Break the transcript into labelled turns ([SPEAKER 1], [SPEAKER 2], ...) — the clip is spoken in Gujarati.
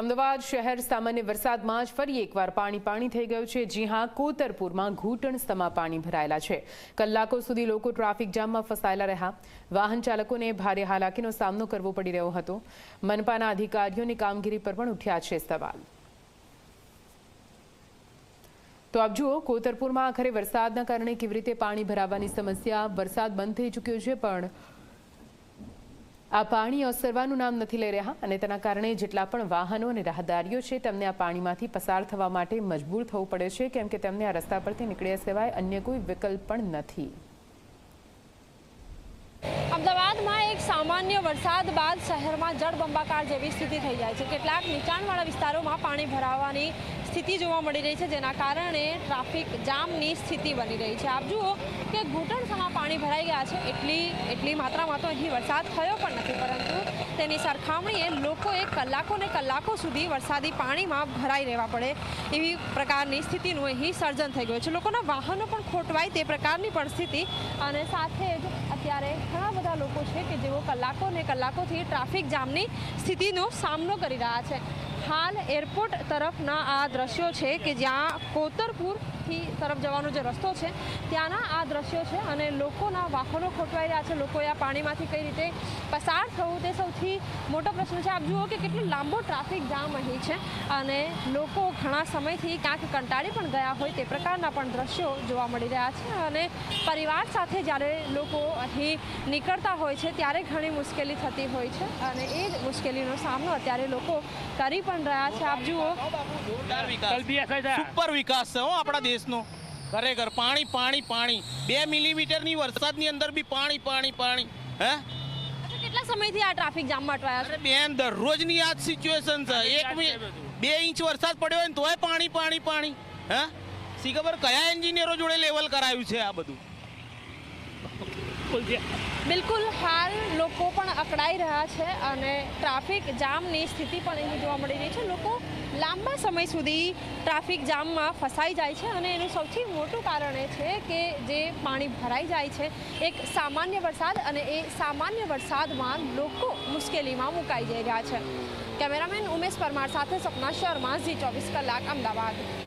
[SPEAKER 1] અમદાવાદ શહેર સામાન્ય વરસાદમાં જ ફરી એકવાર પાણી થઈ ગયું છે। જી હા, કોતરપુરમાં ઘૂંટણસમાં પાણી ભરાયેલા છે। કલાકો સુધી લોકો ટ્રાફિક જામમાં ફસાયેલા રહ્યા। વાહન ચાલકોને ભારે હાલાકીનો સામનો કરવો પડી રહ્યો હતો। મનપાના અધિકારીઓની કામગીરી પર પણ ઉઠ્યા છે સવાલ। તો આપ જુઓ, કોતરપુરમાં આખરે વરસાદના કારણે કેવી રીતે પાણી ભરાવાની સમસ્યા। વરસાદ બંધ થઈ ચૂક્યો છે, પણ આ પાણી ઓસરવાનું નામ નથી લઈ રહ્યા અને તેના કારણે જેટલા પણ વાહનો અને રાહદારીઓ છે તેમને આ પાણીમાંથી પસાર થવા માટે મજબૂર થવું પડે છે, કેમ કે તેમને આ રસ્તા પરથી નીકળ્યા સિવાય અન્ય કોઈ વિકલ્પ પણ નથી।
[SPEAKER 2] અમદાવાદમાં એક સામાન્ય વરસાદ બાદ શહેરમાં જળબંબાકાર જેવી સ્થિતિ થઈ જાય છે। કેટલાક નીચાણવાળા વિસ્તારોમાં પાણી ભરાવાની સ્થિતિ જોવા મળી રહી છે, જેના કારણે ટ્રાફિક જામની સ્થિતિ બની રહી છે। આપ જુઓ કે ઘૂંટણસમાં પાણી ભરાઈ ગયા છે। એટલી માત્રામાં તો અહીં વરસાદ થયો પણ નથી, પરંતુ તેની સરખામણીએ લોકોએ કલાકો સુધી વરસાદી પાણીમાં ભરાઈ રહેવા પડે એવી પ્રકારની સ્થિતિનું અહીં સર્જન થઈ ગયું છે। લોકોના વાહનો પણ ખોટવાય તે પ્રકારની પરિસ્થિતિ, અને સાથે જ અત્યારે ઘણા બધા લોકો છે કે જેઓ કલાકોથી ટ્રાફિક જામની સ્થિતિનો સામનો કરી રહ્યા છે। હાલ એરપોર્ટ તરફના આ દ્રશ્યો છે કે જ્યાં કોતરપુરથી તરફ જવાનો જે રસ્તો છે ત્યાંના આ દ્રશ્યો છે, અને લોકોના વાહનો ખોટવાઈ રહ્યા છે। લોકોએ આ પાણીમાંથી કઈ રીતે પસાર થવું તે સૌથી મોટો પ્રશ્ન છે। આપ જુઓ કે કેટલો લાંબો ટ્રાફિક જામ અહીં છે, અને લોકો ઘણા સમયથી ક્યાંક કંટાળી પણ ગયા હોય તે પ્રકારના પણ દ્રશ્યો જોવા મળી રહ્યા છે। અને પરિવાર સાથે જ્યારે લોકો અહીં નીકળતા હોય છે ત્યારે ઘણી મુશ્કેલી થતી હોય છે, અને એ જ મુશ્કેલીનો સામનો અત્યારે લોકો કરી પણ રહ્યા છે। આપ જુઓ,
[SPEAKER 3] સુપર વિકાસ છે આપણા દેશનો। ખરેખર પાણી 2 મિલીમીટરની વરસાદની અંદર બી પાણી હે।
[SPEAKER 2] કેટલા સમયથી આ ટ્રાફિક જામમાં અટવાયા છે?
[SPEAKER 3] બેન, દરરોજની આ જ સિચ્યુએશન છે। 2 ઇંચ વરસાદ પડ્યો હોય ને તોય પાણી હે। સી ખબર કયા એન્જિનિયરો જોડે લેવલ કરાયું છે આ બધું।
[SPEAKER 2] બિલકુલ, હાલ લોકો પણ અકળાઈ રહ્યા છે, અને ટ્રાફિક જામની સ્થિતિ પણ અહીં જોવા મળી રહી છે। લોકો લાંબા સમય સુધી ટ્રાફિક જામમાં ફસાઈ જાય છે, અને એનું સૌથી મોટું કારણ એ છે કે જે પાણી ભરાઈ જાય છે એક સામાન્ય વરસાદ, અને એ સામાન્ય વરસાદમાં લોકો મુશ્કેલીમાં મુકાઈ જઈ રહ્યા છે। કેમેરામેન ઉમેશ પરમાર સાથે સપના શર્મા, ઝી 24 કલાક, અમદાવાદ।